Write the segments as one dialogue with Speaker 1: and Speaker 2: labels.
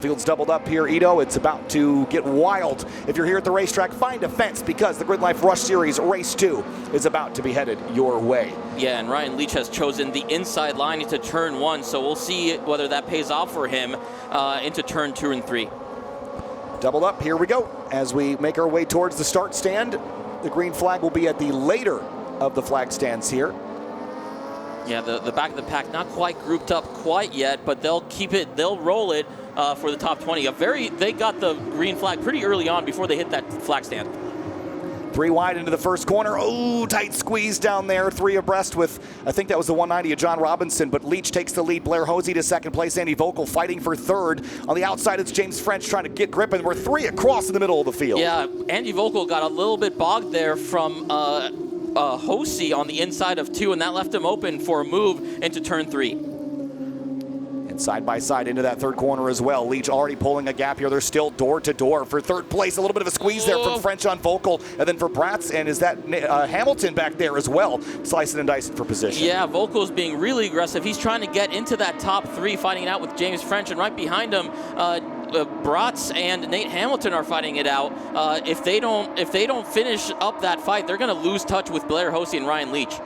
Speaker 1: Field's doubled up here, Ito. It's about to get wild. If you're here at the racetrack, find a fence because the GRIDLIFE Rush Series Race 2 is about to be headed your way.
Speaker 2: Yeah, and Ryan Leach has chosen the inside line into turn 1, so we'll see whether that pays off for him into turn 2 and 3.
Speaker 1: Doubled up, here we go. As we make our way towards the start stand, the green flag will be at the later of the flag stands here.
Speaker 2: Yeah, the back of the pack not quite grouped up quite yet, but they'll keep it, they'll roll it for the top 20. They got the green flag pretty early on before they hit that flag stand.
Speaker 1: 3 wide into the first corner. Oh, tight squeeze down there. 3 abreast with, I think that was the 190 of John Robinson, but Leach takes the lead. Blair Hosey to second place. Andy Vogel fighting for third. On the outside, it's James French trying to get grip, and we're 3 across in the middle of the field.
Speaker 2: Yeah, Andy Vogel got a little bit bogged there from Hosey on the inside of 2, and that left him open for a move into turn 3.
Speaker 1: Side by side into that third corner as well. Leach already pulling a gap here. They're still door to door for third place. A little bit of a squeeze there from French on Vogel, and then for Bratz, and is that Hamilton back there as well, slicing and dicing for position.
Speaker 2: Yeah, Vogel's being really aggressive. He's trying to get into that top 3, fighting it out with James French, and right behind him, Bratz and Nate Hamilton are fighting it out. If they don't finish up that fight, they're going to lose touch with Blair Hosey and Ryan Leach.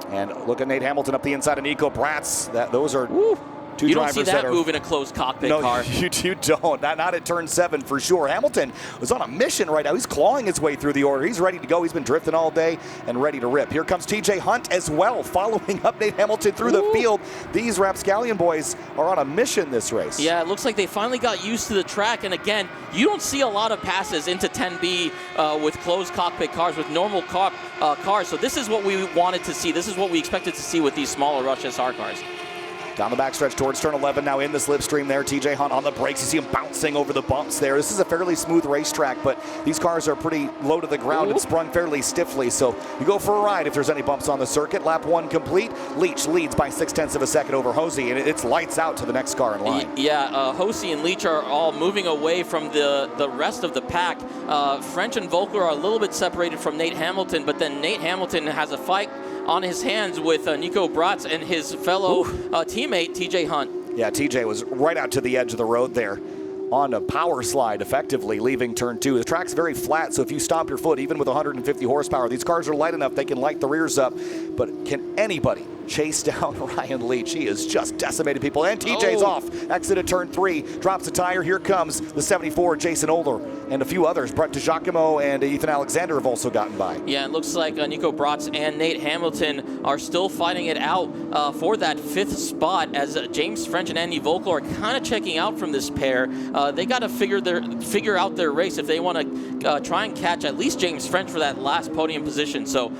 Speaker 1: And look at Nate Hamilton up the inside of Nico Bratz. Those are. Woo.
Speaker 2: You don't see that move in a closed cockpit car.
Speaker 1: You don't. Not at turn 7 for sure. Hamilton was on a mission right now. He's clawing his way through the order. He's ready to go. He's been drifting all day and ready to rip. Here comes TJ Hunt as well, following up Nate Hamilton through the field. These Rapscallion boys are on a mission this race.
Speaker 2: Yeah, it looks like they finally got used to the track. And again, you don't see a lot of passes into 10B with closed cockpit cars, with normal cars. So this is what we wanted to see. This is what we expected to see with these smaller Rush SR cars.
Speaker 1: Down the backstretch towards turn 11, now in the slipstream there. TJ Hunt on the brakes. You see him bouncing over the bumps there. This is a fairly smooth racetrack, but these cars are pretty low to the ground and sprung fairly stiffly. So you go for a ride if there's any bumps on the circuit. Lap 1 complete. Leach leads by 0.6 of a second over Hosey, and it's lights out to the next car in line.
Speaker 2: Yeah, Hosey and Leach are all moving away from the rest of the pack. French and Vogel are a little bit separated from Nate Hamilton, but then Nate Hamilton has a fight on his hands with Nico Bratz and his fellow teammate, TJ Hunt.
Speaker 1: Yeah, TJ was right out to the edge of the road there on a power slide, effectively leaving turn 2. The track's very flat, so if you stomp your foot, even with 150 horsepower, these cars are light enough they can light the rears up. But can anybody chase down Ryan Leach? He has just decimated people. And TJ's off. Exit at turn 3. Drops a tire. Here comes the 74, Jason Older, and a few others. Brett DiGiacomo and Ethan Alexander have also gotten by.
Speaker 2: Yeah, it looks like Nico Bratz and Nate Hamilton are still fighting it out for that 5th spot, as James French and Andy Vogel are kind of checking out from this pair. They got to figure out their race if they want to try and catch at least James French for that last podium position. So,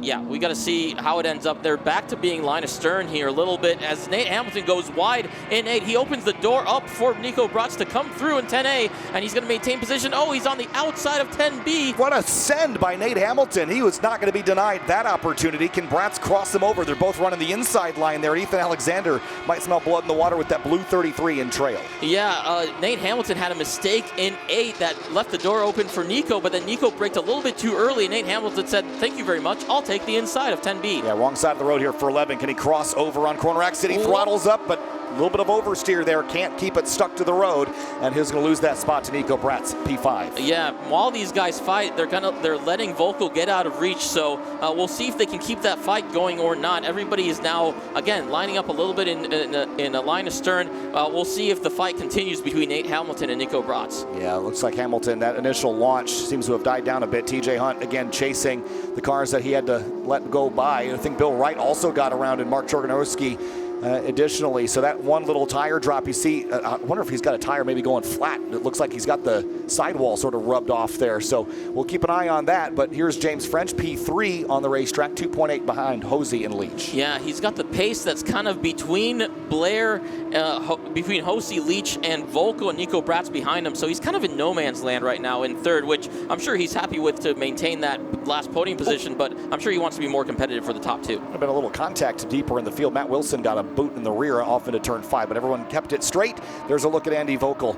Speaker 2: yeah, we got to see how it ends up. They're back to being line astern here a little bit as Nate Hamilton goes wide in 8. He opens the door up for Nico Bratz to come through in 10A, and he's going to maintain position. Oh, he's on the outside of 10B.
Speaker 1: What a send by Nate Hamilton. He was not going to be denied that opportunity. Can Bratz cross them over? They're both running the inside line there. Ethan Alexander might smell blood in the water with that blue 33 in trail.
Speaker 2: Yeah, Nate Hamilton had a mistake in 8 that left the door open for Nico, but then Nico braked a little bit too early, and Nate Hamilton said, "Thank you very much. I'll take the inside of 10B."
Speaker 1: Yeah, wrong side of the road here for 11. Can he cross over on corner exit? He throttles up, but a little bit of oversteer there. Can't keep it stuck to the road, and he's going to lose that spot to Nico Bratz, P5.
Speaker 2: Yeah, while these guys fight, they're letting Vogel get out of reach, so we'll see if they can keep that fight going or not. Everybody is now, again, lining up a little bit in a line astern. We'll see if the fight continues between Nate Hamilton and Nico Bratz.
Speaker 1: Yeah, it looks like Hamilton, that initial launch seems to have died down a bit. TJ Hunt, again, chasing the cars that he had to let go by. I think Bill Wright also got around, and Mark Jorganowski additionally. So that one little tire drop you see, I wonder if he's got a tire maybe going flat. It looks like he's got the sidewall sort of rubbed off there. So we'll keep an eye on that. But here's James French, P3 on the racetrack, 2.8 behind Hosey and Leach.
Speaker 2: Yeah, he's got the pace that's kind of between Blair, between Hosey, Leach, and Vogel and Nico Bratz behind him. So he's kind of in no man's land right now in 3rd, which I'm sure he's happy with to maintain that last podium position, but I'm sure he wants to be more competitive for the top 2.
Speaker 1: Been a little contact deeper in the field. Matt Wilson got a boot in the rear off into turn 5, but everyone kept it straight. There's a look at Andy Vogel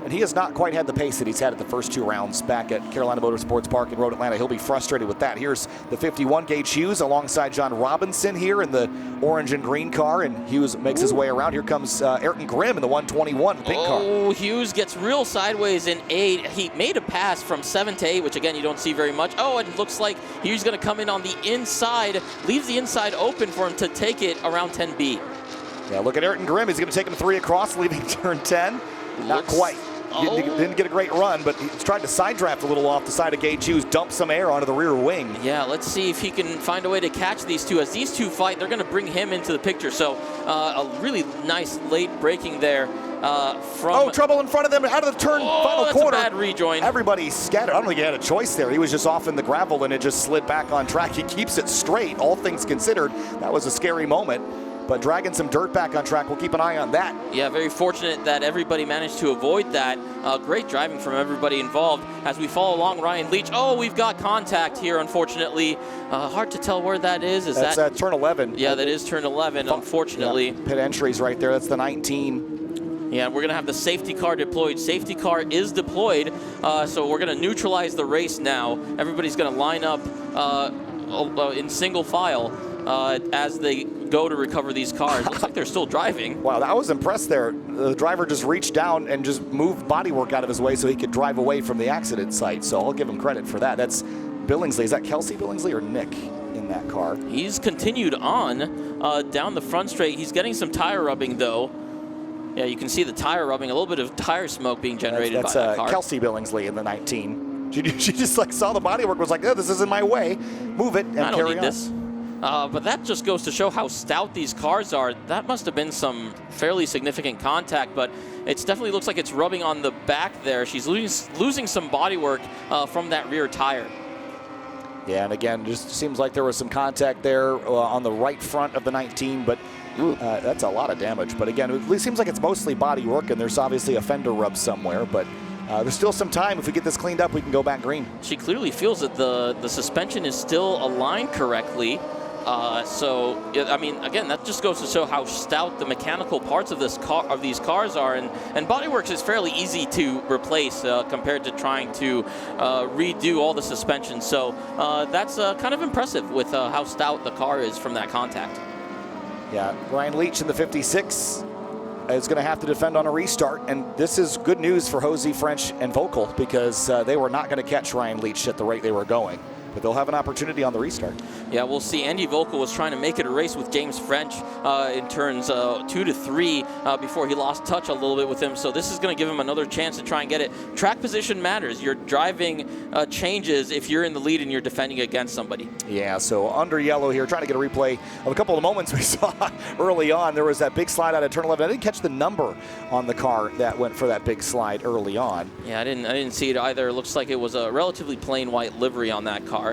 Speaker 1: And he has not quite had the pace that he's had at the first 2 rounds back at Carolina Motorsports Park in Road Atlanta. He'll be frustrated with that. Here's the 51 gauge Hughes alongside John Robinson here in the orange and green car, and Hughes makes his way around. Here comes Ayrton Grimm in the 121, the pink car.
Speaker 2: Oh, Hughes gets real sideways in 8. He made a pass from 7 to 8, which again you don't see very much. Oh, it looks like Hughes going to come in on the inside, leaves the inside open for him to take it around 10B.
Speaker 1: Yeah, look at Ayrton Grimm. He's going to take him 3 across, leaving turn 10. Not quite. Didn't get a great run, but he's tried to side draft a little off the side of Gage Hughes, dump some air onto the rear wing.
Speaker 2: Yeah, let's see if he can find a way to catch these two. As these two fight, they're going to bring him into the picture. So a really nice late braking there. From
Speaker 1: trouble in front of them out of the turn, final
Speaker 2: that's
Speaker 1: quarter.
Speaker 2: A bad rejoin.
Speaker 1: Everybody scattered. I don't think he had a choice there. He was just off in the gravel and it just slid back on track. He keeps it straight, all things considered. That was a scary moment. But dragging some dirt back on track, we'll keep an eye on that.
Speaker 2: Yeah, very fortunate that everybody managed to avoid that. Great driving from everybody involved. As we follow along, Ryan Leach. Oh, we've got contact here, unfortunately. Hard to tell where that is.
Speaker 1: That's turn 11.
Speaker 2: Yeah, that is turn 11, unfortunately.
Speaker 1: Yeah, pit entries right there. That's the 19.
Speaker 2: Yeah, we're going to have the safety car deployed. Safety car is deployed, so we're going to neutralize the race now. Everybody's going to line up in single file as they go to recover these cars. Looks like they're still driving.
Speaker 1: Wow, I was impressed there. The driver just reached down and just moved bodywork out of his way so he could drive away from the accident site. So I'll give him credit for that. That's Billingsley. Is that Kelsey Billingsley or Nick in that car?
Speaker 2: He's continued on down the front straight. He's getting some tire rubbing, though. Yeah, you can see the tire rubbing, a little bit of tire smoke being generated by that car.
Speaker 1: Kelsey Billingsley in the 19. She just like saw the bodywork, was like, oh, this is in my way. Move it and carry on.
Speaker 2: I don't need this. But that just goes to show how stout these cars are. That must have been some fairly significant contact, but it definitely looks like it's rubbing on the back there. She's losing some bodywork from that rear tire.
Speaker 1: Yeah, and again, just seems like there was some contact there on the right front of the 19, but that's a lot of damage. But again, it seems like it's mostly body work, and there's obviously a fender rub somewhere, but there's still some time. If we get this cleaned up, we can go back green.
Speaker 2: She clearly feels that the suspension is still aligned correctly. So, I mean, again, that just goes to show how stout the mechanical parts of these cars are, and bodyworks is fairly easy to replace compared to trying to redo all the suspension. So that's kind of impressive with how stout the car is from that contact.
Speaker 1: Yeah, Ryan Leach in the 56 is going to have to defend on a restart, and this is good news for Hosey, French, and Vocal because they were not going to catch Ryan Leach at the rate they were going. But they'll have an opportunity on the restart. Yeah,
Speaker 2: we'll see. Andy Vocal was trying to make it a race with James French in turns 2 to 3 before he lost touch a little bit with him. So this is going to give him another chance to try and get it. Track position matters. Your driving changes if you're in the lead and you're defending against somebody. Yeah, so under yellow here, trying to get a replay of a couple of moments we saw early on. There was that big slide out of turn 11. I didn't catch the number on the car that went for that big slide early on. Yeah, I didn't see it either. It looks like it was a relatively plain white livery on that car.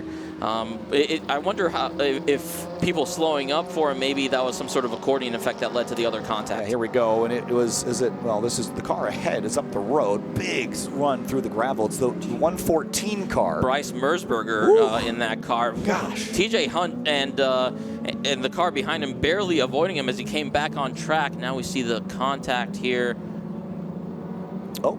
Speaker 2: I wonder if people slowing up for him, maybe that was some sort of accordion effect that led to the other contact. Yeah, here we go, and this is the car ahead. It's up the road. Big run through the gravel. It's the 114 car. Bryce Mersberger in that car. Gosh. TJ Hunt and the car behind him barely avoiding him as he came back on track. Now we see the contact here. Oh.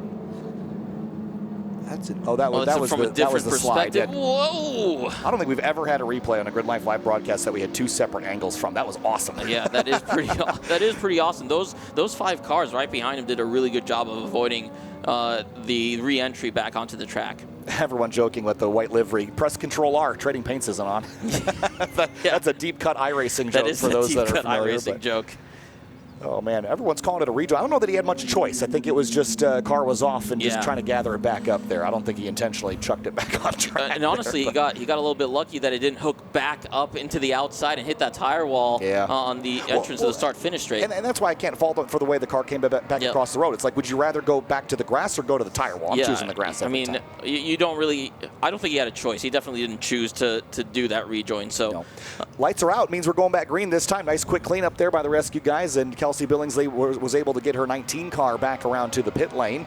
Speaker 2: That was the slide. Yeah. Whoa! I don't think we've ever had a replay on a GRIDLIFE live broadcast that we had 2 separate angles from. That was awesome. Yeah, that is pretty. That is pretty awesome. Those 5 cars right behind him did a really good job of avoiding the re-entry back onto the track. Everyone joking with the white livery. Press Control R. Trading Paints isn't on. That's a deep cut iRacing joke for those that are familiar. iRacing joke. Oh, man, everyone's calling it a rejoin. I don't know that he had much choice. I think it was just car was off and just trying to gather it back up there. I don't think he intentionally chucked it back on track. And honestly, he got a little bit lucky that it didn't hook back up into the outside and hit that tire wall on the entrance of the start-finish straight. And that's why I can't fault him for the way the car came back across the road. It's like, would you rather go back to the grass or go to the tire wall? I'm choosing the grass every time. You don't really – I don't think he had a choice. He definitely didn't choose to do that rejoin. So no. Lights are out. Means we're going back green this time. Nice quick cleanup there by the rescue guys, and Kelsey Billingsley was able to get her 19 car back around to the pit lane,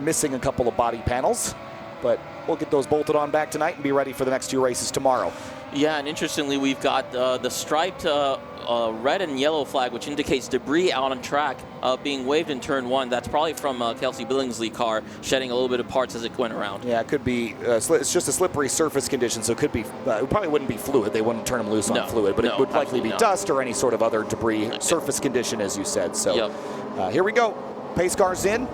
Speaker 2: missing a couple of body panels.
Speaker 1: but we'll get those bolted on back tonight and be ready for the next 2 races tomorrow.
Speaker 2: Yeah, and interestingly, we've got the striped red and yellow flag, which indicates debris out on track being waved in turn 1. That's probably from Kelsey Billingsley's car shedding a little bit of parts as it went around.
Speaker 1: Yeah, it could be. It's just a slippery surface condition, so it could be. It probably wouldn't be fluid. They wouldn't turn them loose on fluid, but it would likely be dust or any sort of other debris surface condition, as you said. So here we go. Pace cars in.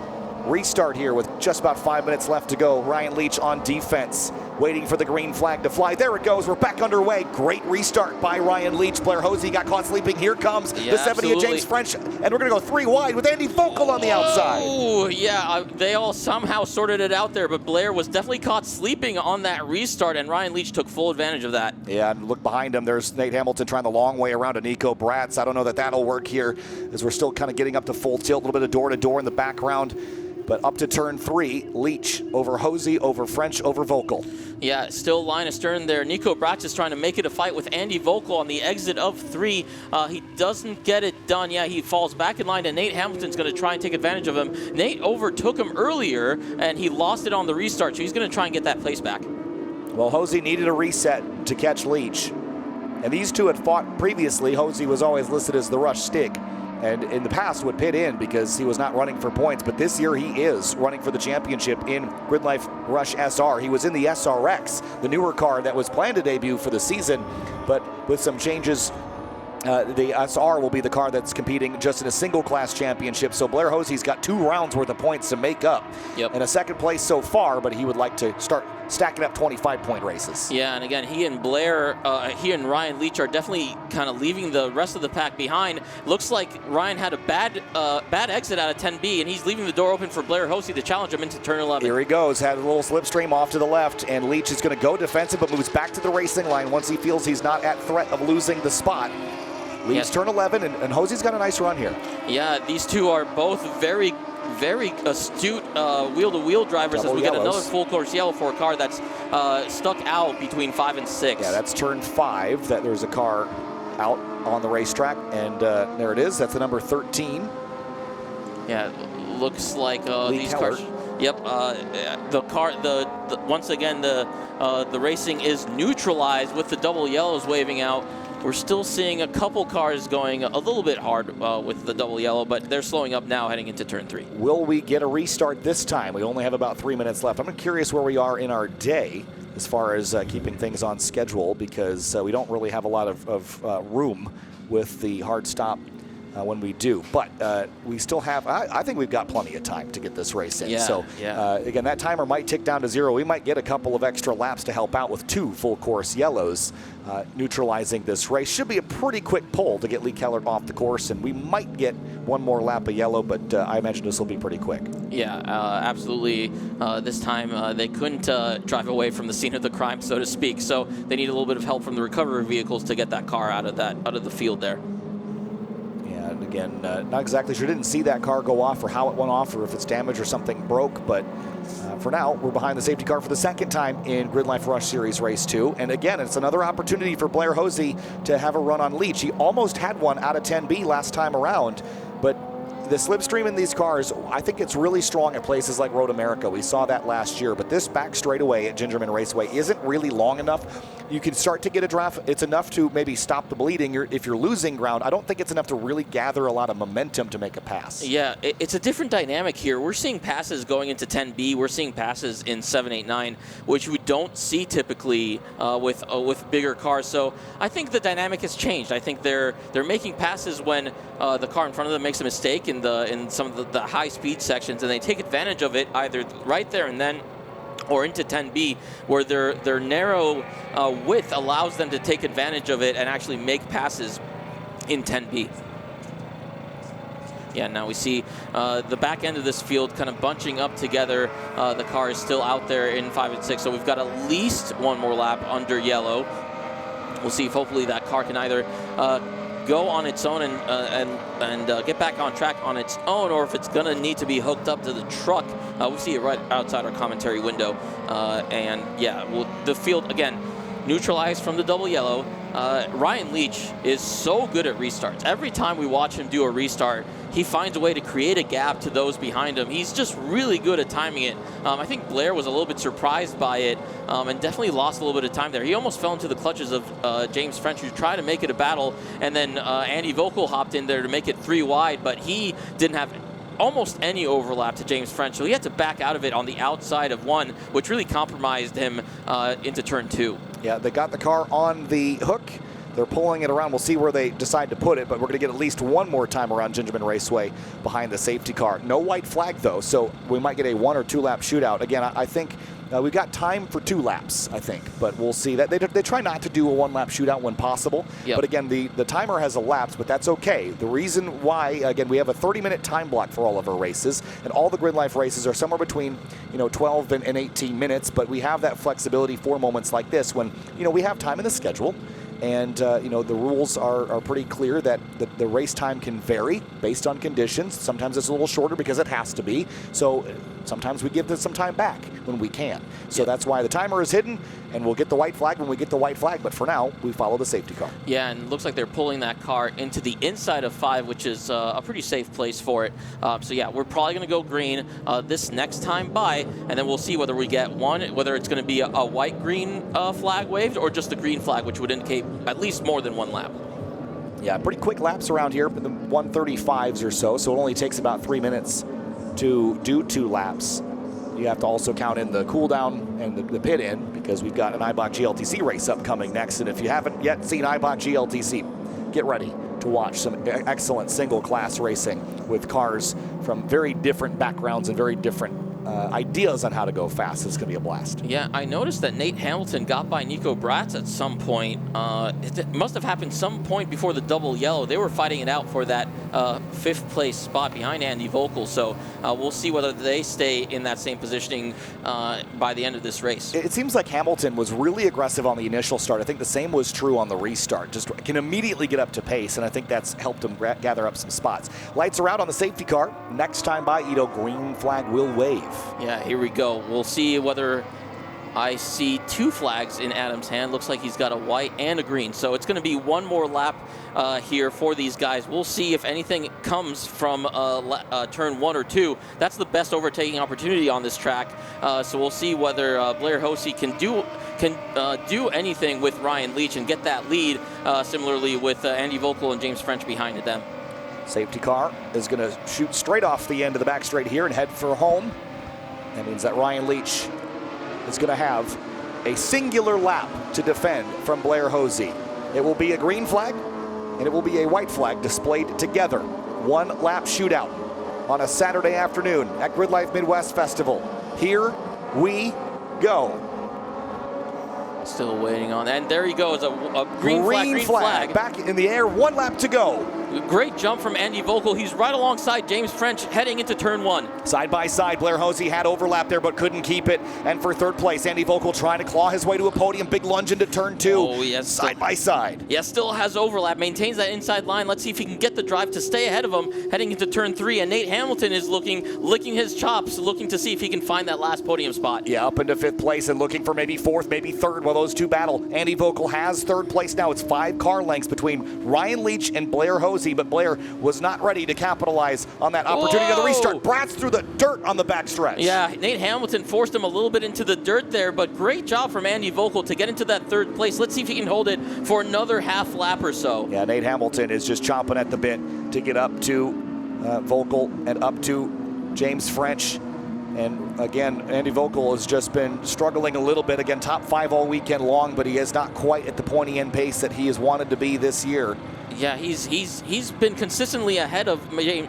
Speaker 1: Restart here with just about 5 minutes left to go. Ryan Leach on defense, waiting for the green flag to fly. There it goes. We're back underway. Great restart by Ryan Leach. Blair Hosey got caught sleeping. Here comes the 70 of James French, and we're going to go 3 wide with Andy Vogel on the outside.
Speaker 2: Oh, yeah. They all somehow sorted it out there, but Blair was definitely caught sleeping on that restart, and Ryan Leach took full advantage of that.
Speaker 1: Yeah, and look behind him. There's Nate Hamilton trying the long way around to Nico Bratz. I don't know that that'll work here, as we're still kind of getting up to full tilt, a little bit of door-to-door in the background. But up to turn 3, Leach over Hosey, over French, over Vogel.
Speaker 2: Yeah, still line astern there. Nico Bratz is trying to make it a fight with Andy Vogel on the exit of 3. He doesn't get it done. Yeah, he falls back in line, and Nate Hamilton's going to try and take advantage of him. Nate overtook him earlier, and he lost it on the restart, so he's going to try and get that place back.
Speaker 1: Well, Hosey needed a reset to catch Leach. And these two had fought previously. Hosey was always listed as the rush stick, and in the past would pit in because he was not running for points. But this year he is running for the championship in GRIDLIFE Rush SR. He was in the SRX, the newer car that was planned to debut for the season, but with some changes, the SR will be the car that's competing just in a single class championship. So Blair Hosey's got 2 rounds worth of points to make up. And a second place so far, but he would like to start stacking up 25-point races.
Speaker 2: Yeah, and again, he and Ryan Leach are definitely kind of leaving the rest of the pack behind. Looks like Ryan had a bad exit out of 10B, and he's leaving the door open for Blair Hosey to challenge him into turn 11.
Speaker 1: Here he goes, had a little slipstream off to the left, and Leach is going to go defensive, but moves back to the racing line once he feels he's not at threat of losing the spot. Leaves turn 11, and Hosey's got a nice run here. Yeah,
Speaker 2: these two are both very astute wheel-to-wheel drivers.
Speaker 1: Double
Speaker 2: as we
Speaker 1: yellows.
Speaker 2: get another full-course yellow for a car that's stuck out between 5 and 6.
Speaker 1: Yeah, that's turn 5. That there's a car out on the racetrack, and there it is. That's the number 13.
Speaker 2: Yeah, looks like these
Speaker 1: Keller.
Speaker 2: cars. Yep, the car. Once again, the racing is neutralized with the double yellows waving out. We're still seeing a couple cars going a little bit hard with the double yellow, but they're slowing up now heading into turn 3.
Speaker 1: Will we get a restart this time? We only have about 3 minutes left. I'm curious where we are in our day as far as keeping things on schedule, because we don't really have a lot of room with the hard stop when we do. But we still have, I think we've got plenty of time to get this race in. Again, that timer might tick down to 0. We might get a couple of extra laps to help out with 2 full course yellows neutralizing this race. Should be a pretty quick pull to get Lee Keller off the course, and we might get 1 more lap of yellow, but I imagine this will be pretty quick.
Speaker 2: Yeah, absolutely. This time they couldn't drive away from the scene of the crime, so to speak, so they need a little bit of help from the recovery vehicles to get that car out of the field there.
Speaker 1: And again, not exactly sure. Didn't see that car go off or how it went off or if it's damaged or something broke. But for now, we're behind the safety car for the second time in GRIDLIFE Rush Series Race 2. And again, it's another opportunity for Blair Hosey to have a run on Leach. He almost had one out of 10B last time around. But the slipstream in these cars, I think it's really strong at places like Road America. We saw that last year. But this back straightaway at GingerMan Raceway isn't really long enough. You can start to get a draft. It's enough to maybe stop the bleeding. If you're losing ground, I don't think it's enough to really gather a lot of momentum to make a pass.
Speaker 2: Yeah, it's a different dynamic here. We're seeing passes going into 10B. We're seeing passes in 7, 8, 9, which we don't see typically with bigger cars. So I think the dynamic has changed. I think they're making passes when the car in front of them makes a mistake in some of the high speed sections, and they take advantage of it either right there and then, or into 10B, where their narrow width allows them to take advantage of it and actually make passes in 10B. Yeah, now we see the back end of this field kind of bunching up together. The car is still out there in 5 and 6, so we've got at least 1 more lap under yellow. We'll see if hopefully that car can either go on its own and get back on track on its own, or if it's going to need to be hooked up to the truck. We see it right outside our commentary window. And yeah, the field, again, neutralized from the double yellow. Ryan Leach is so good at restarts. Every time we watch him do a restart, he finds a way to create a gap to those behind him. He's just really good at timing it. I think Blair was a little bit surprised by it and definitely lost a little bit of time there. He almost fell into the clutches of James French, who tried to make it a battle, and then Andy Vogel hopped in there to make it 3 wide, but he didn't have almost any overlap to James French, so he had to back out of it on the outside of 1, which really compromised him into turn 2.
Speaker 1: Yeah, they got the car on the hook. They're pulling it around. We'll see where they decide to put it, but we're going to get at least one more time around GingerMan Raceway behind the safety car. No white flag, though, so we might get a 1 or 2 lap shootout. Again, I think we've got time for 2 laps, I think, but we'll see. That they try not to do a 1 lap shootout when possible, but again, the timer has elapsed, but that's okay. The reason why, again, we have a 30-minute time block for all of our races, and all the GRIDLIFE races are somewhere between 12 and 18 minutes, but we have that flexibility for moments like this when we have time in the schedule. And, the rules are pretty clear that the race time can vary based on conditions. Sometimes it's a little shorter because it has to be. So sometimes we give this some time back when we can. So that's why the timer is hidden, and we'll get the white flag when we get the white flag. But for now, we follow the safety car.
Speaker 2: Yeah, and it looks like they're pulling that car into the inside of 5, which is a pretty safe place for it. So, yeah, we're probably going to go green this next time by, and then we'll see whether we get whether it's going to be a white-green flag waved or just the green flag, which would indicate at least more than 1 lap.
Speaker 1: Yeah, pretty quick laps around here, the 135s or so it only takes about 3 minutes to do 2 laps. You have to also count in the cool down and the pit in, because we've got an IBOC GLTC race upcoming next, and if you haven't yet seen IBOC GLTC, get ready to watch some excellent single class racing with cars from very different backgrounds and very different ideas on how to go fast. It's going to be a blast.
Speaker 2: Yeah, I noticed that Nate Hamilton got by Nico Bratz at some point. It must have happened some point before the double yellow. They were fighting it out for that 5th place spot behind Andy Vogel, so we'll see whether they stay in that same positioning by the end of this race.
Speaker 1: It seems like Hamilton was really aggressive on the initial start. I think the same was true on the restart. Just can immediately get up to pace, and I think that's helped him gather up some spots. Lights are out on the safety car. Next time by, Ito, green flag will wave.
Speaker 2: Yeah, here we go. We'll see whether I see 2 flags in Adam's hand. Looks like he's got a white and a green. So it's going to be 1 more lap here for these guys. We'll see if anything comes from turn 1 or 2. That's the best overtaking opportunity on this track. So we'll see whether Blair Hosey can do anything with Ryan Leach and get that lead, similarly with Andy Vogel and James French behind them.
Speaker 1: Safety car is going to shoot straight off the end of the back straight here and head for home. That means that Ryan Leach is going to have a singular lap to defend from Blair Hosey. It will be a green flag and it will be a white flag displayed together. 1 lap shootout on a Saturday afternoon at GRIDLIFE Midwest Festival. Here we go.
Speaker 2: Still waiting on, and there he goes, a green flag.
Speaker 1: Back in the air, 1 lap to go.
Speaker 2: Great jump from Andy Vogel. He's right alongside James French heading into turn 1.
Speaker 1: Side by side, Blair Hosey had overlap there but couldn't keep it. And for 3rd place, Andy Vogel trying to claw his way to a podium. Big lunge into turn 2.
Speaker 2: Oh, yes.
Speaker 1: Side by side.
Speaker 2: Yeah, still has overlap. Maintains that inside line. Let's see if he can get the drive to stay ahead of him heading into turn 3. And Nate Hamilton is licking his chops, looking to see if he can find that last podium spot.
Speaker 1: Yeah, up into 5th place and looking for maybe 4th, maybe 3rd while those 2 battle. Andy Vogel has 3rd place now. It's 5 car lengths between Ryan Leach and Blair Hosey, but Blair was not ready to capitalize on that opportunity to the restart. Bratz through the dirt on the backstretch.
Speaker 2: Yeah, Nate Hamilton forced him a little bit into the dirt there, but great job from Andy Vogel to get into that 3rd place. Let's see if he can hold it for another half lap or so.
Speaker 1: Yeah, Nate Hamilton is just chomping at the bit to get up to Vogel and up to James French. And again, Andy Vogel has just been struggling a little bit. Again, top 5 all weekend long, but he is not quite at the pointy end pace that he has wanted to be this year.
Speaker 2: Yeah, he's been consistently ahead of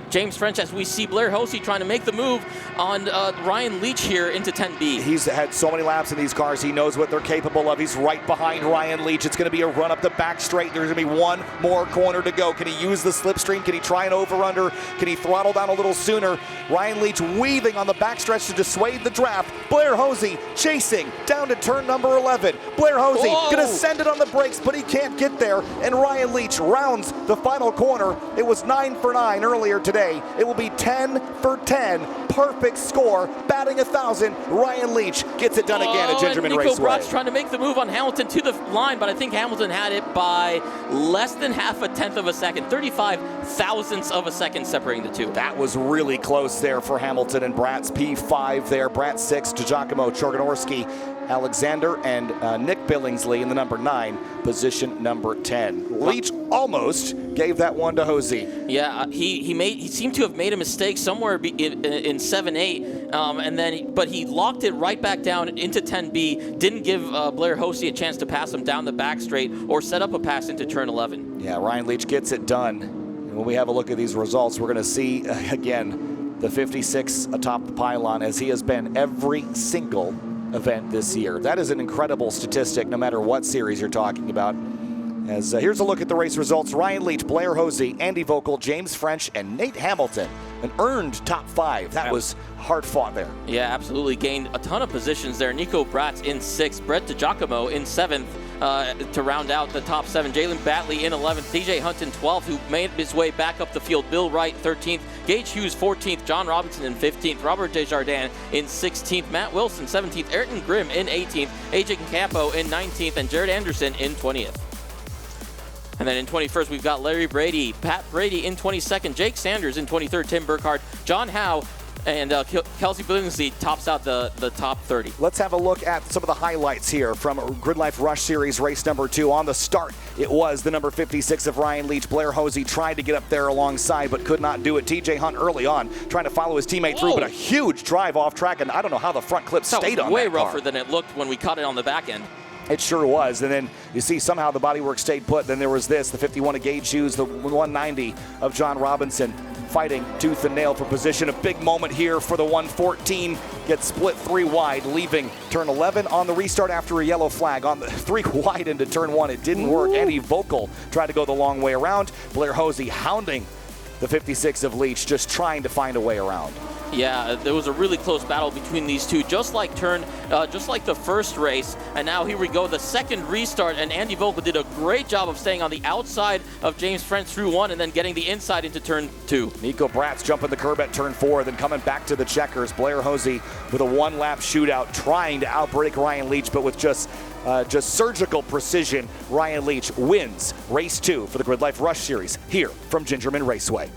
Speaker 2: James French as we see Blair Hosey trying to make the move on Ryan Leach here into 10B.
Speaker 1: He's had so many laps in these cars. He knows what they're capable of. He's right behind Ryan Leach. It's going to be a run up the back straight. There's going to be 1 more corner to go. Can he use the slipstream? Can he try an over-under? Can he throttle down a little sooner? Ryan Leach weaving on the backstretch stretch to dissuade the draft. Blair Hosey chasing down to turn number 11. Blair Hosey gonna send it on the brakes, but he can't get there. And Ryan Leach rounds the final corner. It was 9 for 9 earlier today. It will be 10 for 10. Perfect score, batting 1,000. Ryan Leach gets it done again at GingerMan Raceway.
Speaker 2: Nico Brotz trying to make the move on Hamilton to the line, but I think Hamilton had it by less than half a tenth of a second, 35 thousandths of a second separating the two.
Speaker 1: That was really close there for Hamilton and Bratz. P5 there, Bratz 6 to Giacomo Chorganorski, Alexander, and Nick Billingsley in the number 9, position number 10. Leach almost gave that one to Hosey.
Speaker 2: Yeah, he seemed to have made a mistake somewhere in 7-8, but he locked it right back down into 10B. Didn't give Blair Hosey a chance to pass him down the back straight or set up a pass into turn 11.
Speaker 1: Yeah, Ryan Leach gets it done. And when we have a look at these results, we're going to see again the 56 atop the pylon, as he has been every single event this year. That is an incredible statistic, no matter what series you're talking about. As here's a look at the race results. Ryan Leach, Blair Hosey, Andy Vogel, James French, and Nate Hamilton. An earned top 5. That was hard fought there.
Speaker 2: Yeah, absolutely. Gained a ton of positions there. Nico Bratz in 6th, Brett DiGiacomo in 7th to round out the top 7. Jalen Batley in 11th, TJ Hunt in 12th, who made his way back up the field. Bill Wright 13th, Gage Hughes 14th, John Robinson in 15th, Robert Desjardins in 16th, Matt Wilson 17th, Ayrton Grimm in 18th, AJ Campo in 19th, and Jared Anderson in 20th. And then in 21st, we've got Larry Brady, Pat Brady in 22nd, Jake Sanders in 23rd, Tim Burkhardt, John Howe, and Kelsey Billingsley tops out the top 30.
Speaker 1: Let's have a look at some of the highlights here from GRIDLIFE Rush Series race number 2. On the start, it was the number 56 of Ryan Leach. Blair Hosey tried to get up there alongside, but could not do it. TJ Hunt early on, trying to follow his teammate through, but a huge drive off track, and I don't know how the front clip stayed on that
Speaker 2: way
Speaker 1: car.
Speaker 2: rougher than it looked when we caught it on the back end.
Speaker 1: It sure was. And then you see somehow the bodywork stayed put. Then there was this, the 51 of Gage Hughes, the 190 of John Robinson, fighting tooth and nail for position. A big moment here for the 114. Gets split 3 wide, leaving turn 11 on the restart after a yellow flag. On the 3 wide into turn 1, it didn't work. Andy Vogel tried to go the long way around. Blair Hosey hounding the 56 of Leach, just trying to find a way around.
Speaker 2: Yeah, there was a really close battle between these two, just like the first race. And now here we go, the second restart, and Andy Vogel did a great job of staying on the outside of James French through 1 and then getting the inside into turn 2.
Speaker 1: Nico Bratz jumping the curb at turn 4, then coming back to the checkers. Blair Hosey with a 1-lap shootout, trying to outbreak Ryan Leach, but with just surgical precision, Ryan Leach wins race 2 for the GRIDLIFE Rush Series here from GingerMan Raceway.